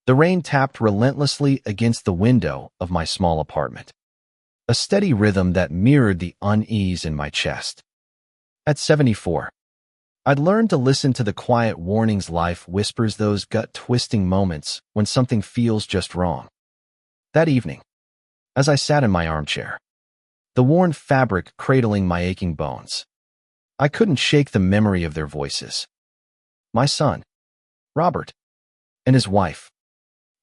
The rain tapped relentlessly against the window of my small apartment, a steady rhythm that mirrored the unease in my chest. At 74, I'd learned to listen to the quiet warnings life whispers, those gut-twisting moments when something feels just wrong. That evening, as I sat in my armchair, the worn fabric cradling my aching bones, I couldn't shake the memory of their voices. My son, Robert, and his wife,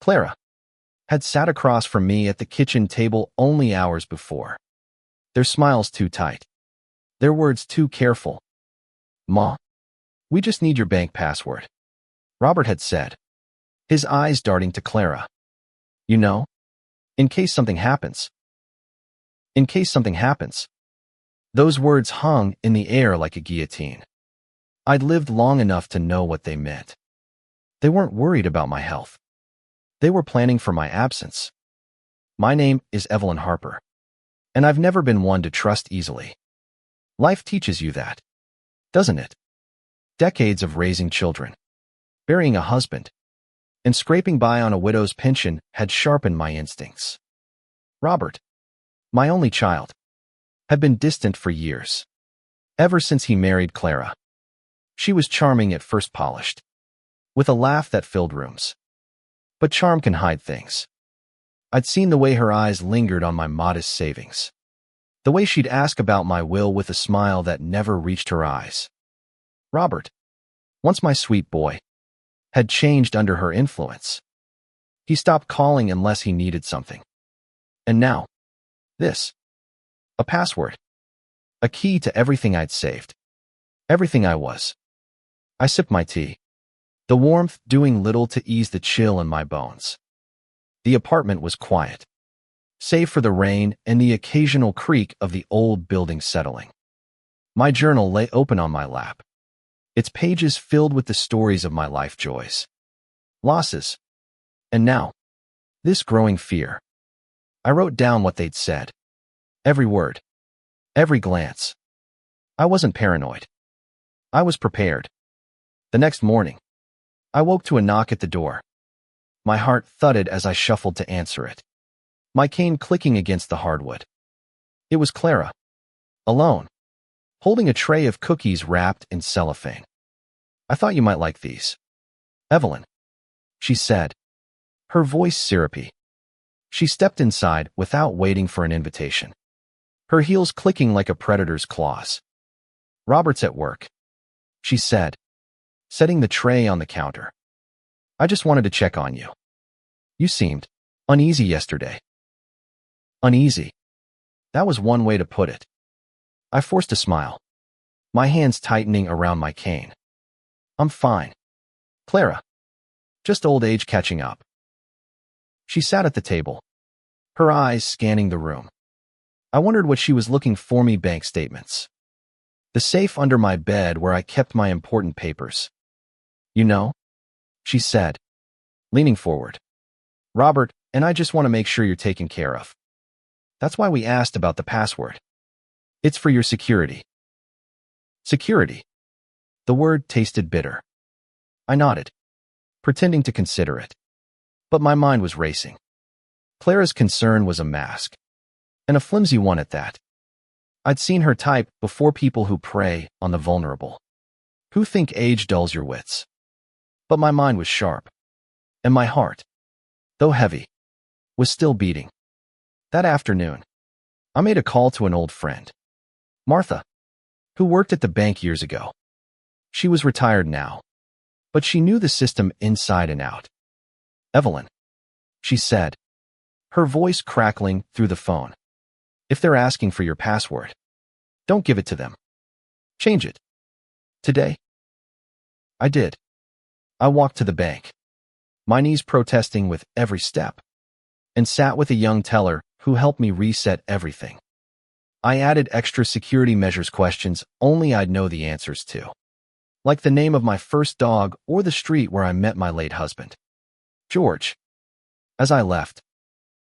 Clara, had sat across from me at the kitchen table only hours before. Their smiles too tight, their words too careful. "Ma, we just need your bank password," Robert had said, his eyes darting to Clara. "You know, in case something happens." In case something happens. Those words hung in the air like a guillotine. I'd lived long enough to know what they meant. They weren't worried about my health. They were planning for my absence. My name is Evelyn Harper, and I've never been one to trust easily. Life teaches you that, doesn't it? Decades of raising children, burying a husband, and scraping by on a widow's pension had sharpened my instincts. Robert, my only child, had been distant for years, ever since he married Clara. She was charming at first, polished, with a laugh that filled rooms. But charm can hide things. I'd seen the way her eyes lingered on my modest savings, the way she'd ask about my will with a smile that never reached her eyes. Robert, once my sweet boy, had changed under her influence. He stopped calling unless he needed something. And now, this. A password. A key to everything I'd saved. Everything I was. I sipped my tea, the warmth doing little to ease the chill in my bones. The apartment was quiet, save for the rain and the occasional creak of the old building settling. My journal lay open on my lap, its pages filled with the stories of my life joys, losses, and now, this growing fear. I wrote down what they'd said. Every word, every glance. I wasn't paranoid. I was prepared. The next morning, I woke to a knock at the door. My heart thudded as I shuffled to answer it, my cane clicking against the hardwood. It was Clara, alone, holding a tray of cookies wrapped in cellophane. "I thought you might like these, Evelyn," she said, her voice syrupy. She stepped inside without waiting for an invitation, her heels clicking like a predator's claws. "Robert's at work," she said, setting the tray on the counter. "I just wanted to check on you. You seemed uneasy yesterday." Uneasy. That was one way to put it. I forced a smile, my hands tightening around my cane. "I'm fine, Clara. Just old age catching up." She sat at the table, her eyes scanning the room. I wondered what she was looking for. Me bank statements. The safe under my bed where I kept my important papers. "You know," she said, leaning forward, "Robert and I just want to make sure you're taken care of. That's why we asked about the password. It's for your security." Security. The word tasted bitter. I nodded, pretending to consider it. But my mind was racing. Clara's concern was a mask, and a flimsy one at that. I'd seen her type before, people who prey on the vulnerable, who think age dulls your wits. But my mind was sharp, and my heart, though heavy, was still beating. That afternoon, I made a call to an old friend, Martha, who worked at the bank years ago. She was retired now, but she knew the system inside and out. "Evelyn," she said, her voice crackling through the phone, "if they're asking for your password, don't give it to them. Change it. Today." I did. I walked to the bank, my knees protesting with every step, and sat with a young teller who helped me reset everything. I added extra security measures questions only I'd know the answers to, like the name of my first dog or the street where I met my late husband, George. As I left,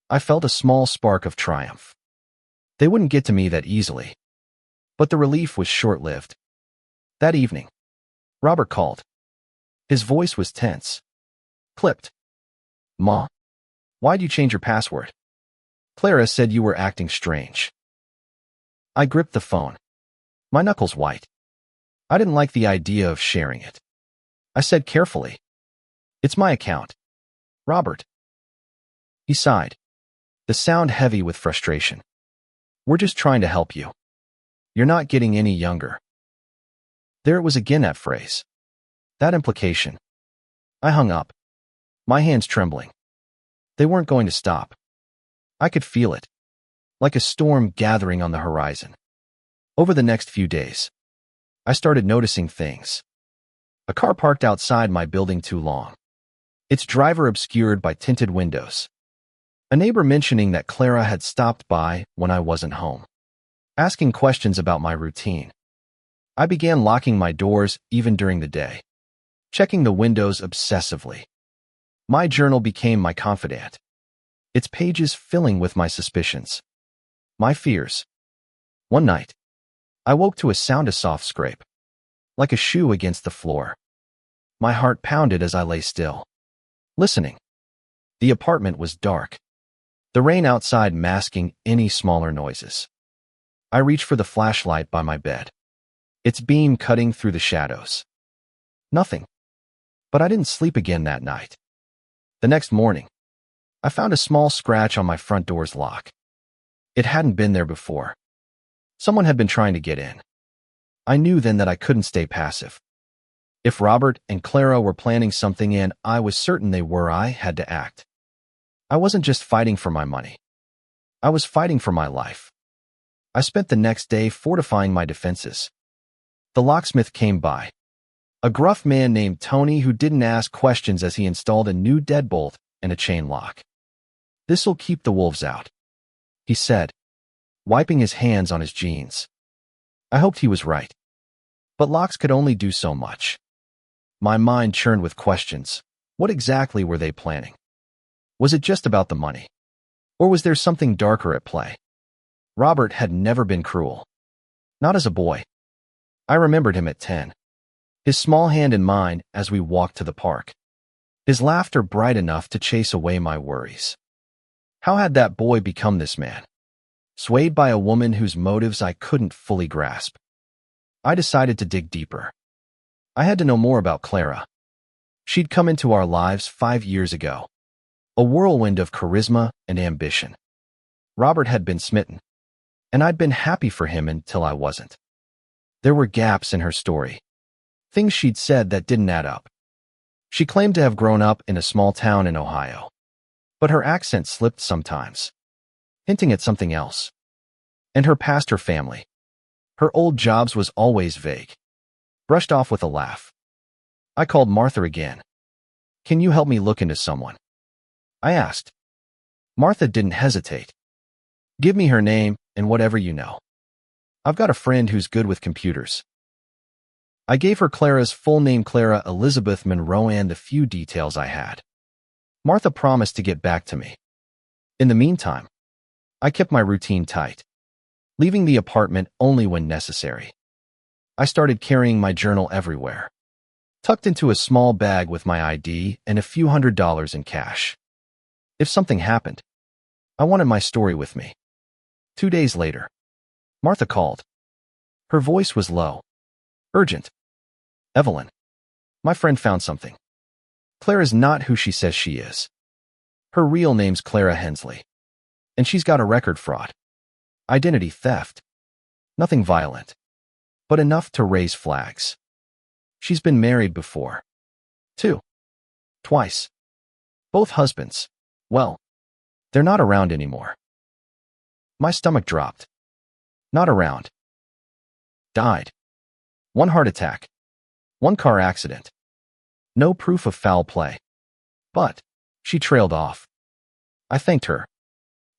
I felt a small spark of triumph. They wouldn't get to me that easily, but the relief was short-lived. That evening, Robert called. His voice was tense, clipped. Ma, why'd you change your password? Clara said you were acting strange. I gripped the phone, my knuckles white. I didn't like the idea of sharing it. I said carefully, "It's my account. Robert." He sighed, the sound heavy with frustration. "We're just trying to help you. You're not getting any younger." There it was again, that phrase. That implication. I hung up, my hands trembling. They weren't going to stop. I could feel it, like a storm gathering on the horizon. Over the next few days, I started noticing things. A car parked outside my building too long, its driver obscured by tinted windows. A neighbor mentioning that Clara had stopped by when I wasn't home, asking questions about my routine. I began locking my doors even during the day, checking the windows obsessively. My journal became my confidant, its pages filling with my suspicions, my fears. One night, I woke to a sound, a soft scrape, like a shoe against the floor. My heart pounded as I lay still, listening. The apartment was dark, the rain outside masking any smaller noises. I reached for the flashlight by my bed, its beam cutting through the shadows. Nothing. But I didn't sleep again that night. The next morning, I found a small scratch on my front door's lock. It hadn't been there before. Someone had been trying to get in. I knew then that I couldn't stay passive. If Robert and Clara were planning something, and I was certain they were, I had to act. I wasn't just fighting for my money. I was fighting for my life. I spent the next day fortifying my defenses. The locksmith came by, a gruff man named Tony who didn't ask questions as he installed a new deadbolt and a chain lock. "This'll keep the wolves out," he said, wiping his hands on his jeans. I hoped he was right. But locks could only do so much. My mind churned with questions. What exactly were they planning? Was it just about the money? Or was there something darker at play? Robert had never been cruel. Not as a boy. I remembered him at 10. His small hand in mine as we walked to the park. His laughter bright enough to chase away my worries. How had that boy become this man? Swayed by a woman whose motives I couldn't fully grasp. I decided to dig deeper. I had to know more about Clara. She'd come into our lives 5 years ago. A whirlwind of charisma and ambition. Robert had been smitten, and I'd been happy for him until I wasn't. There were gaps in her story. Things she'd said that didn't add up. She claimed to have grown up in a small town in Ohio, but her accent slipped sometimes, hinting at something else. And her past, her family, her old jobs was always vague, brushed off with a laugh. I called Martha again. "Can you help me look into someone?" I asked. Martha didn't hesitate. "Give me her name and whatever you know. I've got a friend who's good with computers." I gave her Clara's full name, Clara Elizabeth Monroe, and the few details I had. Martha promised to get back to me. In the meantime, I kept my routine tight, leaving the apartment only when necessary. I started carrying my journal everywhere, tucked into a small bag with my ID and a few $100s in cash. If something happened, I wanted my story with me. 2 days later, Martha called. Her voice was low, urgent. "Evelyn, my friend found something. Clara's not who she says she is. Her real name's Clara Hensley, and she's got a record: fraud, identity theft. Nothing violent, but enough to raise flags. She's been married before. 2. Twice. Both husbands, well, they're not around anymore." My stomach dropped. Not around. Died. 1 heart attack. 1 car accident. No proof of foul play. But she trailed off. I thanked her,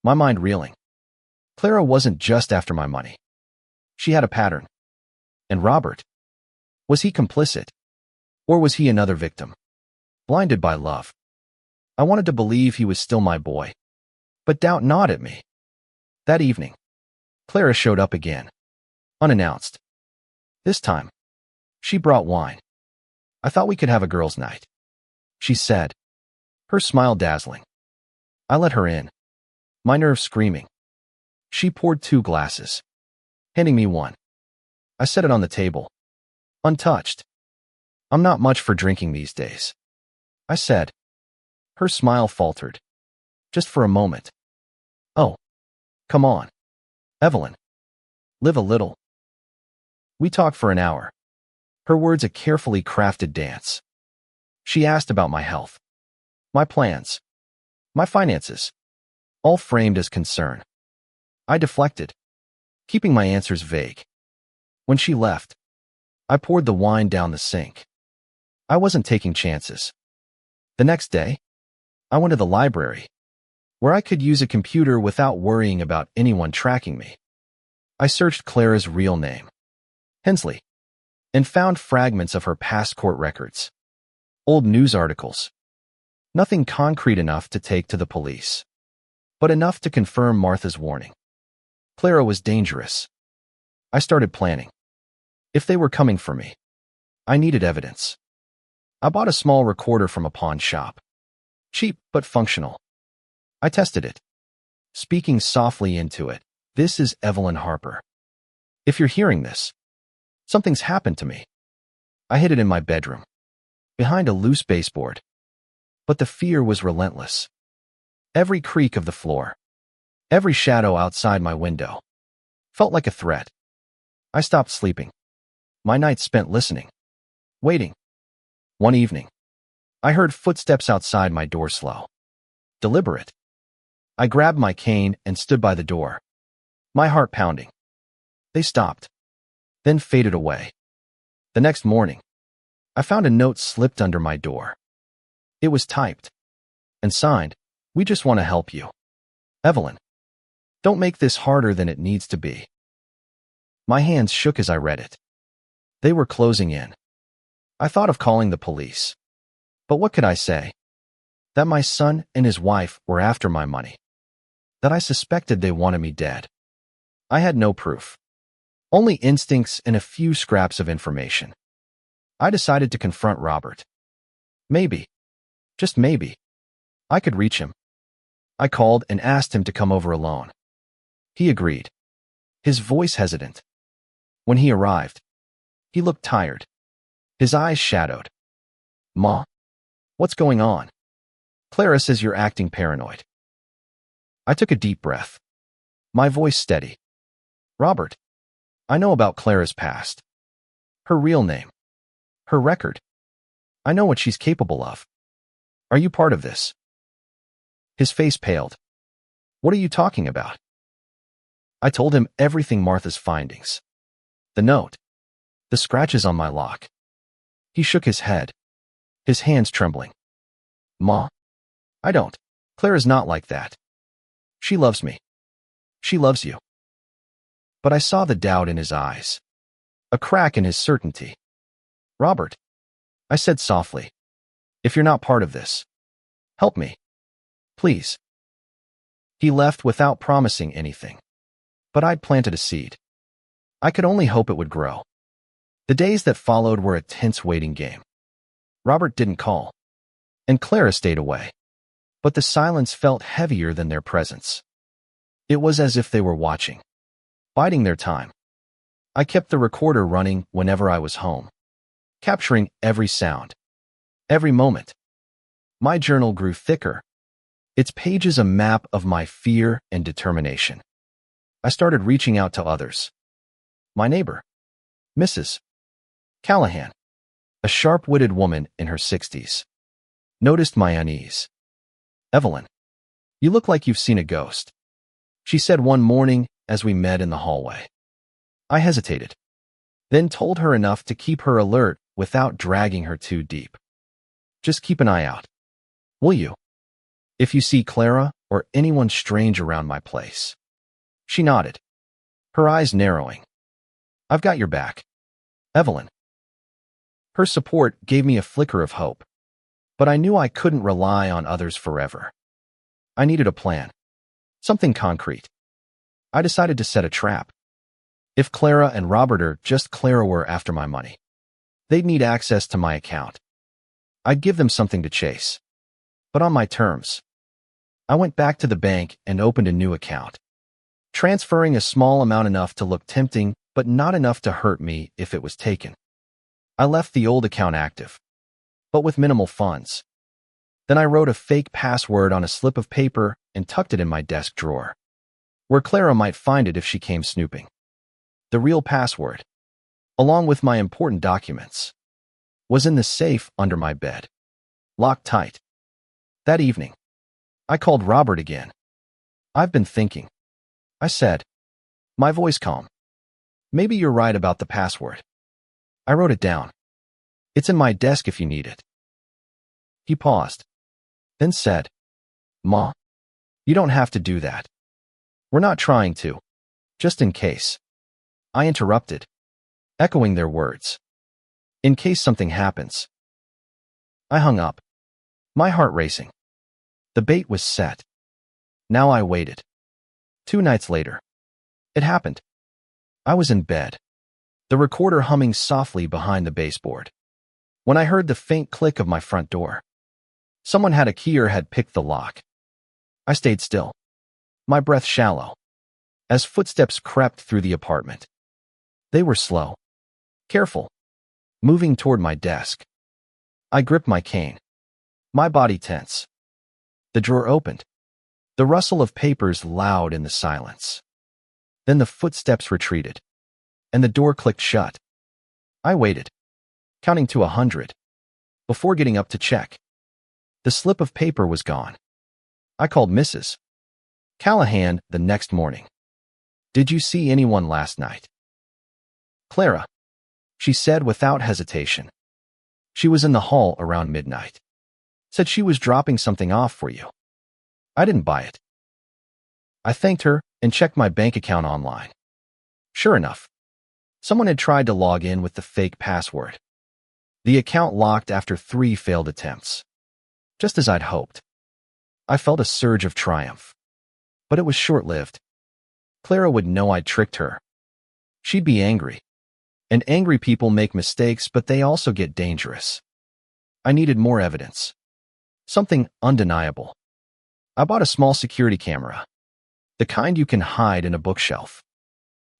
my mind reeling. Clara wasn't just after my money. She had a pattern. And Robert? Was he complicit? Or was he another victim, blinded by love? I wanted to believe he was still my boy, but doubt gnawed at me. That evening, Clara showed up again, unannounced. This time, she brought wine. "I thought we could have a girls' night," she said, her smile dazzling. I let her in, my nerves screaming. She poured 2 glasses, handing me one. I set it on the table, untouched. I'm not much for drinking these days, I said. Her smile faltered, just for a moment. Oh, come on, Evelyn. Live a little. We talked for an hour, her words a carefully crafted dance. She asked about my health, my plans, my finances, all framed as concern. I deflected, keeping my answers vague. When she left, I poured the wine down the sink. I wasn't taking chances. The next day, I went to the library, where I could use a computer without worrying about anyone tracking me. I searched Clara's real name, Hensley, and found fragments of her past court records, old news articles. Nothing concrete enough to take to the police, but enough to confirm Martha's warning. Clara was dangerous. I started planning. If they were coming for me, I needed evidence. I bought a small recorder from a pawn shop. Cheap, but functional. I tested it, speaking softly into it. This is Evelyn Harper. If you're hearing this, something's happened to me. I hid it in my bedroom, behind a loose baseboard. But the fear was relentless. Every creak of the floor, every shadow outside my window, felt like a threat. I stopped sleeping. My nights spent listening, waiting. One evening, I heard footsteps outside my door slow, deliberate. I grabbed my cane and stood by the door, my heart pounding. They stopped, then faded away. The next morning, I found a note slipped under my door. It was typed and signed, "We just want to help you. Evelyn, don't make this harder than it needs to be." My hands shook as I read it. They were closing in. I thought of calling the police. But what could I say? That my son and his wife were after my money. That I suspected they wanted me dead. I had no proof. Only instincts and a few scraps of information. I decided to confront Robert. Maybe, just maybe, I could reach him. I called and asked him to come over alone. He agreed, his voice hesitant. When he arrived, he looked tired, his eyes shadowed. "Ma, what's going on? Clara says you're acting paranoid." I took a deep breath, my voice steady. "Robert, I know about Clara's past. Her real name. Her record. I know what she's capable of. Are you part of this?" His face paled. "What are you talking about?" I told him everything, Martha's findings. The note. The scratches on my lock. He shook his head, his hands trembling. "Ma, I don't. Clara's not like that. She loves me. She loves you." But I saw the doubt in his eyes, a crack in his certainty. "Robert," I said softly, "if you're not part of this, help me. Please." He left without promising anything, but I'd planted a seed. I could only hope it would grow. The days that followed were a tense waiting game. Robert didn't call, and Clara stayed away. But the silence felt heavier than their presence. It was as if they were watching, biding their time. I kept the recorder running whenever I was home, capturing every sound, every moment. My journal grew thicker, its pages a map of my fear and determination. I started reaching out to others. My neighbor, Mrs. Callahan, a sharp-witted woman in her 60s, noticed my unease. "Evelyn, you look like you've seen a ghost," she said one morning as we met in the hallway. I hesitated, then told her enough to keep her alert without dragging her too deep. "Just keep an eye out, will you? If you see Clara or anyone strange around my place." She nodded, her eyes narrowing. "I've got your back, Evelyn." Her support gave me a flicker of hope, but I knew I couldn't rely on others forever. I needed a plan, something concrete. I decided to set a trap. If Clara and Clara were after my money, they'd need access to my account. I'd give them something to chase. but on my terms. I went back to the bank and opened a new account, transferring a small amount enough to look tempting, but not enough to hurt me if it was taken. I left the old account active, but with minimal funds. Then I wrote a fake password on a slip of paper and tucked it in my desk drawer, where Clara might find it if she came snooping. The real password, along with my important documents, was in the safe under my bed, locked tight. That evening, I called Robert again. "I've been thinking," I said, my voice calm. "Maybe you're right about the password. I wrote it down. It's in my desk if you need it." He paused, then said, "Ma, you don't have to do that. We're not trying to. Just in case." I interrupted, echoing their words. "In case something happens." I hung up, my heart racing. The bait was set. Now I waited. 2 nights later, it happened. I was in bed, the recorder humming softly behind the baseboard, when I heard the faint click of my front door. Someone had a key or had picked the lock. I stayed still, my breath shallow, as footsteps crept through the apartment. They were slow, careful, moving toward my desk. I gripped my cane, my body tense. The drawer opened, the rustle of papers loud in the silence. Then the footsteps retreated, and the door clicked shut. I waited, counting to 100, before getting up to check. The slip of paper was gone. I called Mrs. Callahan the next morning. "Did you see anyone last night?" "Clara," she said without hesitation. "She was in the hall around midnight. Said she was dropping something off for you." I didn't buy it. I thanked her and checked my bank account online. Sure enough, someone had tried to log in with the fake password. The account locked after 3 failed attempts. Just as I'd hoped. I felt a surge of triumph. But it was short-lived. Clara would know I'd tricked her. She'd be angry. And angry people make mistakes, but they also get dangerous. I needed more evidence. Something undeniable. I bought a small security camera, the kind you can hide in a bookshelf.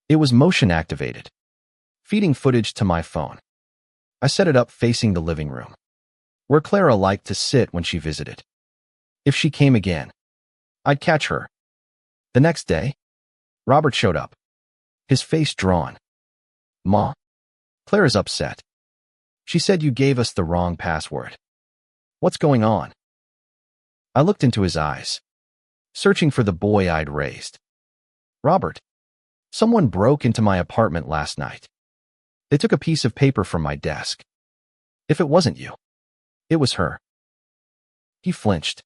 It was motion-activated, feeding footage to my phone. I set it up facing the living room, where Clara liked to sit when she visited. If she came again, I'd catch her. The next day, Robert showed up, his face drawn. "Ma, Clara's upset. She said you gave us the wrong password. What's going on?" I looked into his eyes, searching for the boy I'd raised. "Robert, someone broke into my apartment last night. They took a piece of paper from my desk. If it wasn't you, it was her." He flinched,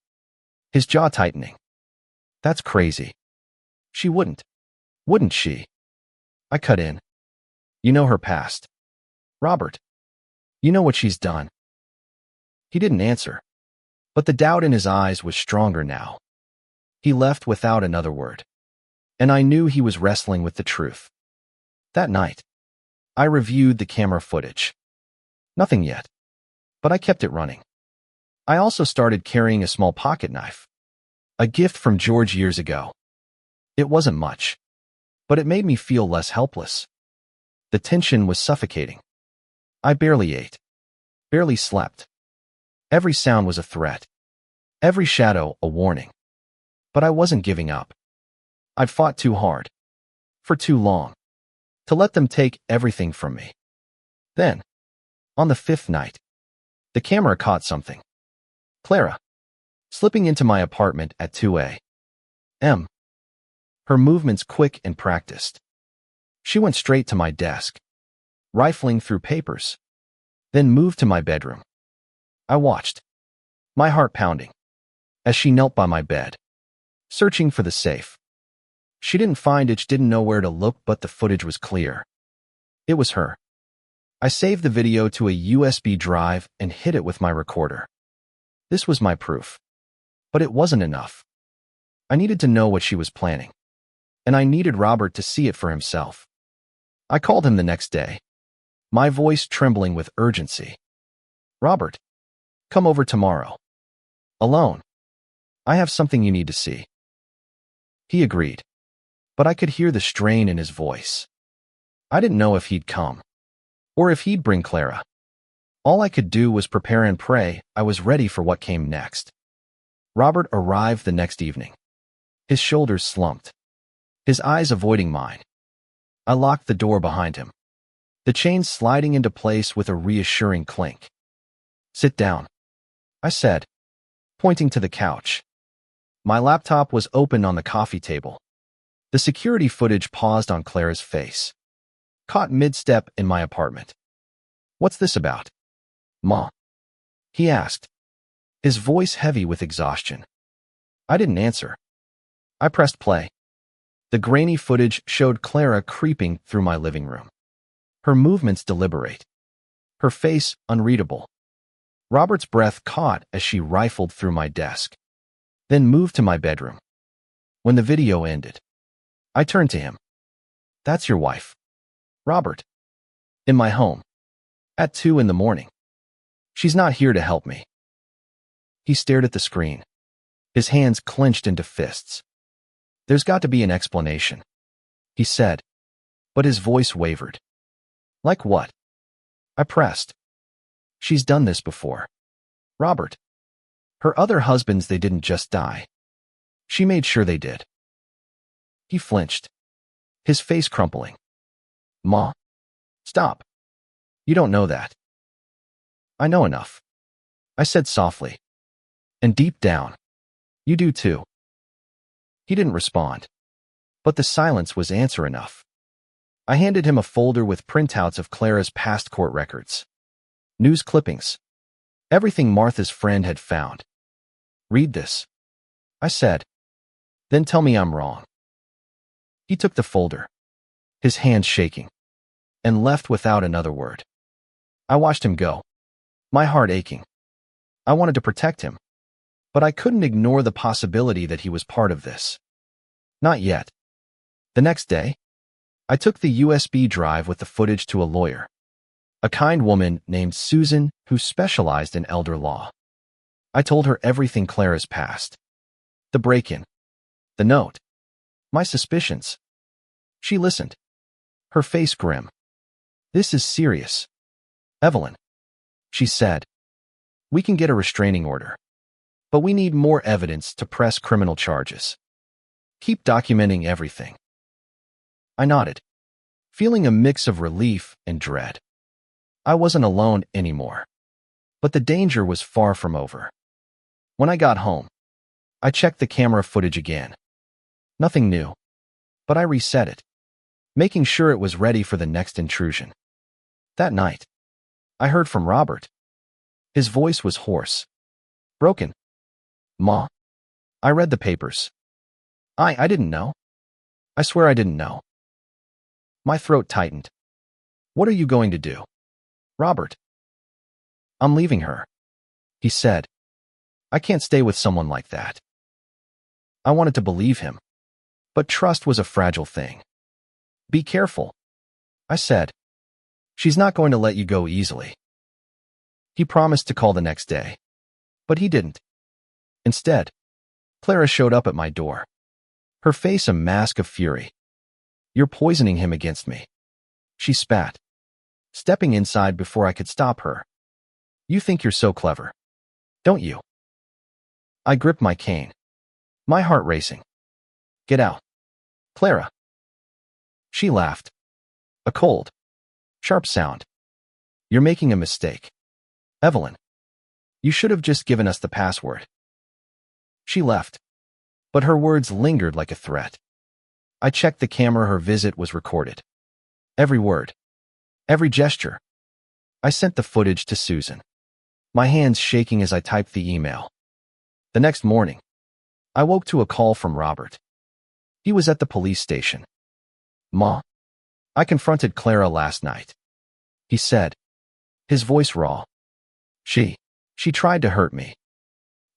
his jaw tightening. "That's crazy. She wouldn't she?" I cut in. "You know her past. Robert, you know what she's done." He didn't answer, but the doubt in his eyes was stronger now. He left without another word, and I knew he was wrestling with the truth. That night, I reviewed the camera footage. Nothing yet, but I kept it running. I also started carrying a small pocket knife, a gift from George years ago. It wasn't much, but it made me feel less helpless. The tension was suffocating. I barely ate, barely slept. Every sound was a threat, every shadow a warning. But I wasn't giving up. I'd fought too hard, for too long, to let them take everything from me. Then, on the 5th night, the camera caught something. Clara, slipping into my apartment at 2 a.m. Her movements quick and practiced. She went straight to my desk, rifling through papers, then moved to my bedroom. I watched, my heart pounding, as she knelt by my bed, searching for the safe. She didn't find it, didn't know where to look, but the footage was clear. It was her. I saved the video to a USB drive and hid it with my recorder. This was my proof. But it wasn't enough. I needed to know what she was planning, and I needed Robert to see it for himself. I called him the next day, my voice trembling with urgency. "Robert, come over tomorrow. Alone. I have something you need to see. He agreed, but I could hear the strain in his voice. I didn't know if he'd come, or if he'd bring Clara. All I could do was prepare and pray I was ready for what came next. Robert arrived the next evening. His shoulders slumped, his eyes avoiding mine. I locked the door behind him, the chain sliding into place with a reassuring clink. "Sit down," I said, pointing to the couch. My laptop was open on the coffee table. The security footage paused on Clara's face, caught mid-step in my apartment. "What's this about, Ma?" he asked, his voice heavy with exhaustion. I didn't answer. I pressed play. The grainy footage showed Clara creeping through my living room. Her movements deliberate, her face unreadable. Robert's breath caught as she rifled through my desk, then moved to my bedroom. When the video ended, I turned to him. "That's your wife, Robert. In my home. At 2 a.m. She's not here to help me." He stared at the screen, his hands clenched into fists. "There's got to be an explanation," he said, but his voice wavered. "Like what?" I pressed. "She's done this before, Robert. Her other husbands, they didn't just die. She made sure they did." He flinched, his face crumpling. "Ma, stop. You don't know that." "I know enough," I said softly. "And deep down, you do too." He didn't respond, but the silence was answer enough. I handed him a folder with printouts of Clara's past court records, news clippings, everything Martha's friend had found. "Read this," I said. "Then tell me I'm wrong." He took the folder, his hands shaking, and left without another word. I watched him go, my heart aching. I wanted to protect him, but I couldn't ignore the possibility that he was part of this. Not yet. The next day, I took the USB drive with the footage to a lawyer, a kind woman named Susan who specialized in elder law. I told her everything Clara's past, the break-in, the note, my suspicions. She listened, her face grim. "This is serious, Evelyn," she said. "We can get a restraining order, but we need more evidence to press criminal charges. Keep documenting everything." I nodded, feeling a mix of relief and dread. I wasn't alone anymore, but the danger was far from over. When I got home, I checked the camera footage again. Nothing new, but I reset it, making sure it was ready for the next intrusion. That night, I heard from Robert. His voice was hoarse, broken. "Ma, I read the papers. I didn't know. I swear I didn't know." My throat tightened. "What are you going to do, Robert?" "I'm leaving her," he said. "I can't stay with someone like that." I wanted to believe him, but trust was a fragile thing. "Be careful," I said. "She's not going to let you go easily." He promised to call the next day, but he didn't. Instead, Clara showed up at my door, her face a mask of fury. "You're poisoning him against me," she spat, stepping inside before I could stop her. "You think you're so clever, don't you?" I gripped my cane, my heart racing. "Get out, Clara." She laughed, a cold, sharp sound. "You're making a mistake, Evelyn. You should have just given us the password." She left, but her words lingered like a threat. I checked the camera. Her visit was recorded. Every word, every gesture. I sent the footage to Susan, my hands shaking as I typed the email. The next morning, I woke to a call from Robert. He was at the police station. "Ma, I confronted Clara last night," he said, his voice raw. She tried to hurt me.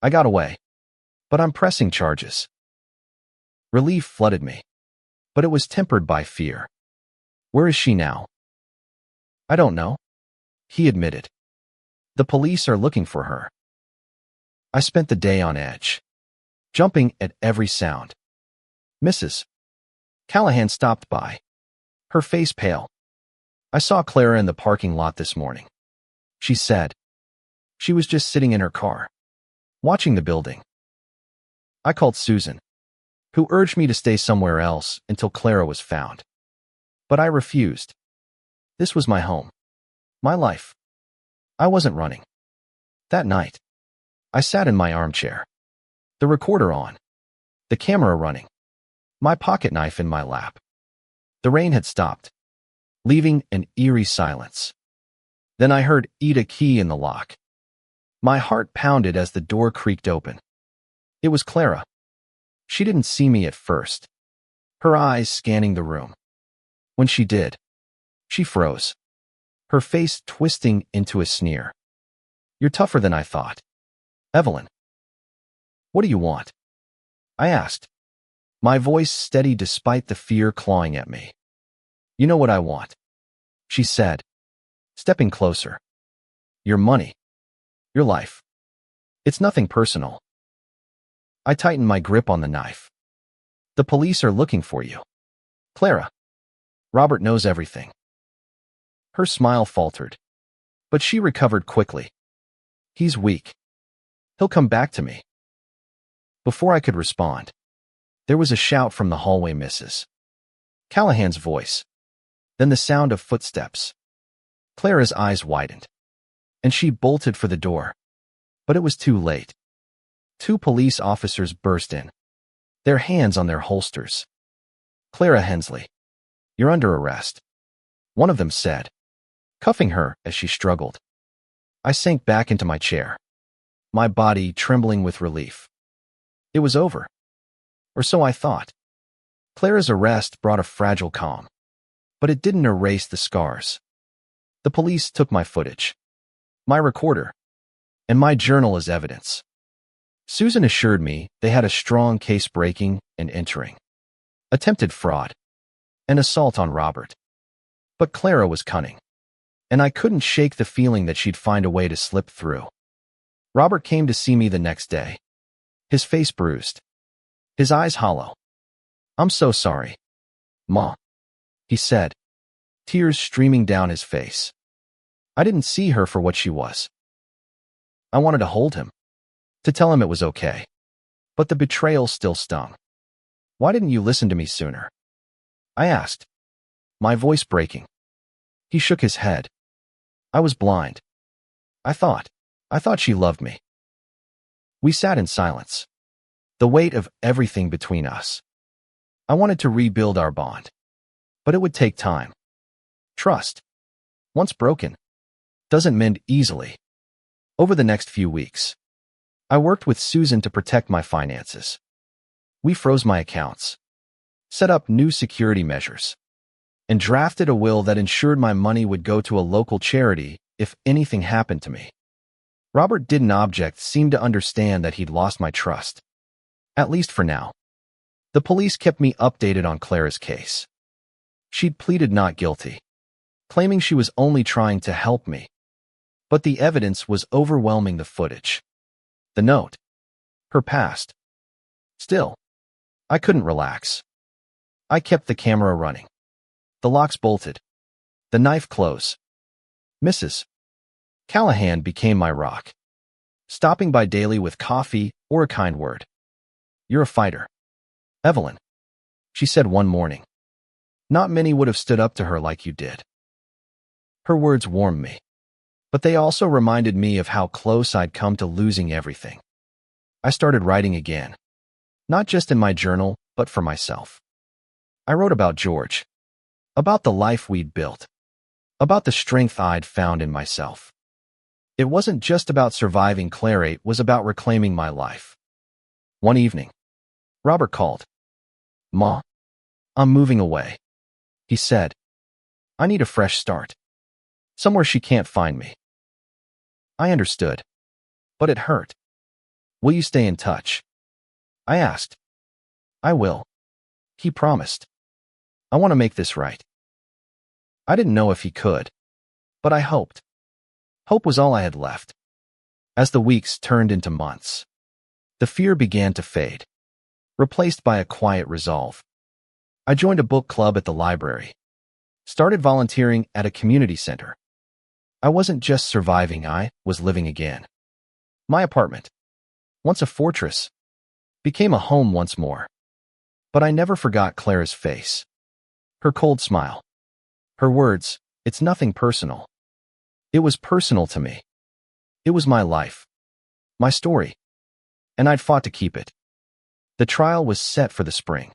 I got away, but I'm pressing charges." Relief flooded me, but it was tempered by fear. "Where is she now?" "I don't know," he admitted. "The police are looking for her." I spent the day on edge, jumping at every sound. Mrs. Callahan stopped by, her face pale. I saw Clara in the parking lot this morning, she said. She was just sitting in her car, watching the building. I called Susan, who urged me to stay somewhere else until Clara was found. But I refused. This was my home, my life. I wasn't running. That night, I sat in my armchair, the recorder on, the camera running, my pocket knife in my lap. The rain had stopped, leaving an eerie silence. Then I heard Ida key in the lock. My heart pounded as the door creaked open. It was Clara. She didn't see me at first, her eyes scanning the room. When she did, she froze, her face twisting into a sneer. You're tougher than I thought. Evelyn. What do you want? I asked, my voice steady despite the fear clawing at me. You know what I want, she said, stepping closer. Your money. Your life. It's nothing personal. I tightened my grip on the knife. The police are looking for you, Clara. Robert knows everything. Her smile faltered, but she recovered quickly. He's weak. He'll come back to me. Before I could respond, there was a shout from the hallway, Mrs. Callahan's voice, then the sound of footsteps. Clara's eyes widened, and she bolted for the door. But it was too late. 2 police officers burst in, their hands on their holsters. Clara Hensley, you're under arrest, one of them said, cuffing her as she struggled. I sank back into my chair, my body trembling with relief. It was over. Or so I thought. Clara's arrest brought a fragile calm, but it didn't erase the scars. The police took my footage, my recorder, and my journal as evidence. Susan assured me they had a strong case breaking and entering, attempted fraud, and assault on Robert. But Clara was cunning, and I couldn't shake the feeling that she'd find a way to slip through. Robert came to see me the next day, his face bruised, his eyes hollow. I'm so sorry, Ma, he said, tears streaming down his face. I didn't see her for what she was. I wanted to hold him, to tell him it was okay. But the betrayal still stung. Why didn't you listen to me sooner? I asked, my voice breaking. He shook his head. I was blind. I thought she loved me. We sat in silence, the weight of everything between us. I wanted to rebuild our bond, but it would take time. Trust, once broken, doesn't mend easily. Over the next few weeks, I worked with Susan to protect my finances. We froze my accounts, set up new security measures, and drafted a will that ensured my money would go to a local charity if anything happened to me. Robert didn't object, seemed to understand that he'd lost my trust. At least for now. The police kept me updated on Clara's case. She'd pleaded not guilty, claiming she was only trying to help me. But the evidence was overwhelming: the footage, the note, her past. Still, I couldn't relax. I kept the camera running, the locks bolted, the knife close. Mrs. Callahan became my rock, stopping by daily with coffee or a kind word. You're a fighter, Evelyn, she said one morning. Not many would have stood up to her like you did. Her words warmed me, but they also reminded me of how close I'd come to losing everything. I started writing again, not just in my journal, but for myself. I wrote about George, about the life we'd built, about the strength I'd found in myself. It wasn't just about surviving Clara, it was about reclaiming my life. One evening, Robert called. Ma, I'm moving away, he said. I need a fresh start, somewhere she can't find me. I understood, but it hurt. Will you stay in touch? I asked. I will, he promised. I want to make this right. I didn't know if he could, but I hoped. Hope was all I had left. As the weeks turned into months, the fear began to fade, replaced by a quiet resolve. I joined a book club at the library, started volunteering at a community center. I wasn't just surviving, I was living again. My apartment, once a fortress, became a home once more. But I never forgot Clara's face, her cold smile, her words, "It's nothing personal." It was personal to me. It was my life, my story, and I'd fought to keep it. The trial was set for the spring.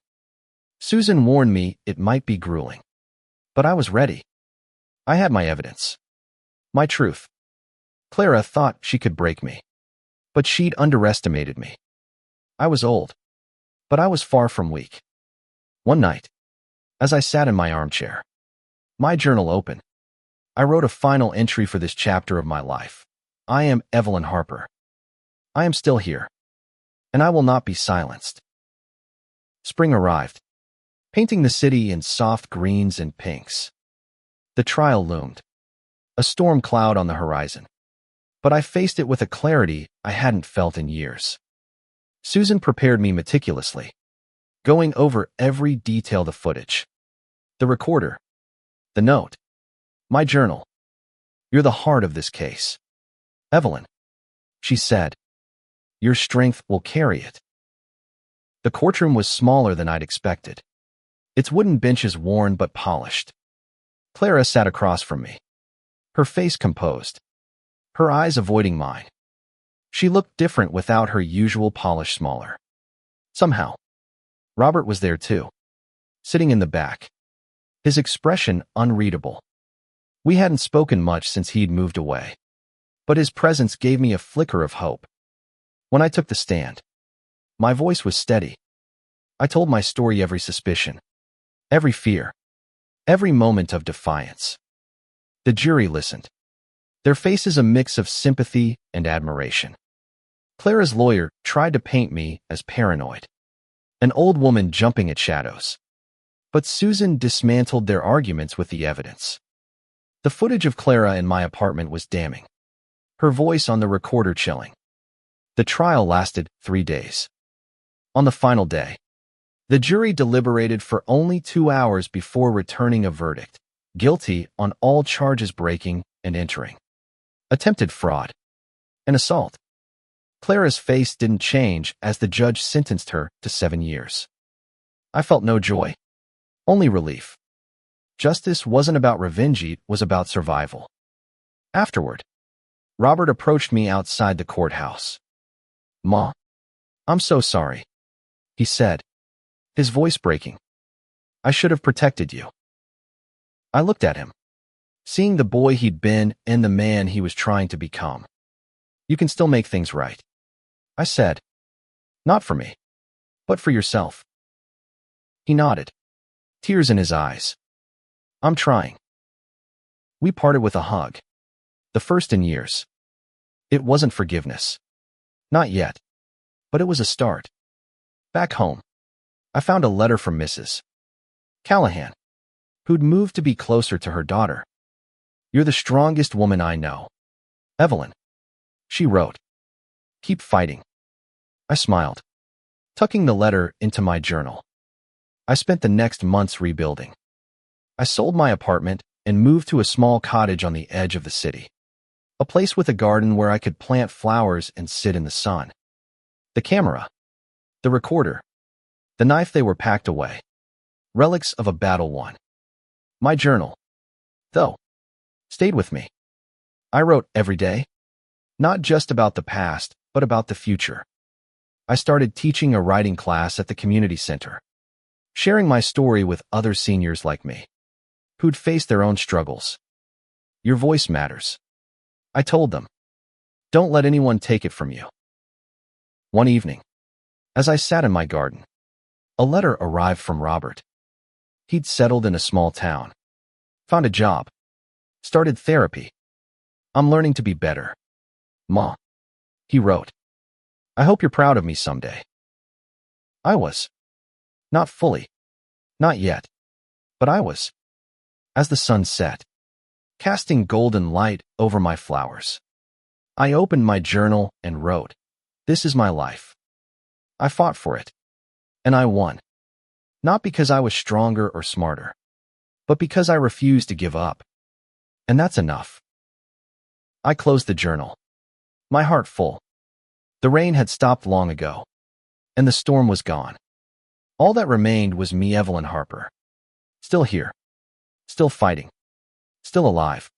Susan warned me it might be grueling, but I was ready. I had my evidence, my truth. Clara thought she could break me, but she'd underestimated me. I was old, but I was far from weak. One night, as I sat in my armchair, my journal open, I wrote a final entry for this chapter of my life. I am Evelyn Harper. I am still here, and I will not be silenced. Spring arrived, painting the city in soft greens and pinks. The trial loomed, a storm cloud on the horizon, but I faced it with a clarity I hadn't felt in years. Susan prepared me meticulously, going over every detail of the footage, the recorder, the note, my journal. "You're the heart of this case, Evelyn," she said. "Your strength will carry it." The courtroom was smaller than I'd expected, its wooden benches worn but polished. Clara sat across from me, her face composed, her eyes avoiding mine. She looked different without her usual polish smaller. Somehow, Robert was there too, sitting in the back, his expression unreadable. We hadn't spoken much since he'd moved away, but his presence gave me a flicker of hope. When I took the stand, my voice was steady. I told my story, every suspicion, every fear, every moment of defiance. The jury listened, their faces a mix of sympathy and admiration. Clara's lawyer tried to paint me as paranoid, an old woman jumping at shadows. But Susan dismantled their arguments with the evidence. The footage of Clara in my apartment was damning, her voice on the recorder chilling. The trial lasted 3 days. On the final day, the jury deliberated for only 2 hours before returning a verdict: guilty on all charges, breaking and entering, attempted fraud, and assault. Clara's face didn't change as the judge sentenced her to 7 years. I felt no joy, only relief. Justice wasn't about revenge, it was about survival. Afterward, Robert approached me outside the courthouse. "Ma, I'm so sorry," he said, his voice breaking. "I should have protected you." I looked at him, seeing the boy he'd been and the man he was trying to become. "You can still make things right," I said. "Not for me, but for yourself." He nodded, tears in his eyes. "I'm trying." We parted with a hug, the first in years. It wasn't forgiveness. Not yet. But it was a start. Back home, I found a letter from Mrs. Callahan, who'd moved to be closer to her daughter. "You're the strongest woman I know, Evelyn," she wrote. "Keep fighting." I smiled, tucking the letter into my journal. I spent the next months rebuilding. I sold my apartment and moved to a small cottage on the edge of the city, a place with a garden where I could plant flowers and sit in the sun. The camera, the recorder, the knife, they were packed away, relics of a battle won. My journal, though, stayed with me. I wrote every day, not just about the past, but about the future. I started teaching a writing class at the community center, sharing my story with other seniors like me, who'd faced their own struggles. "Your voice matters," I told them. "Don't let anyone take it from you." One evening, as I sat in my garden, a letter arrived from Robert. He'd settled in a small town, found a job, started therapy. "I'm learning to be better, Ma," he wrote. "I hope you're proud of me someday." I was. Not fully. Not yet. But I was. As the sun set, casting golden light over my flowers, I opened my journal and wrote, "This is my life." I fought for it, and I won. Not because I was stronger or smarter, but because I refused to give up. And that's enough. I closed the journal, my heart full. The rain had stopped long ago, and the storm was gone. All that remained was me, Evelyn Harper. Still here, still fighting, still alive.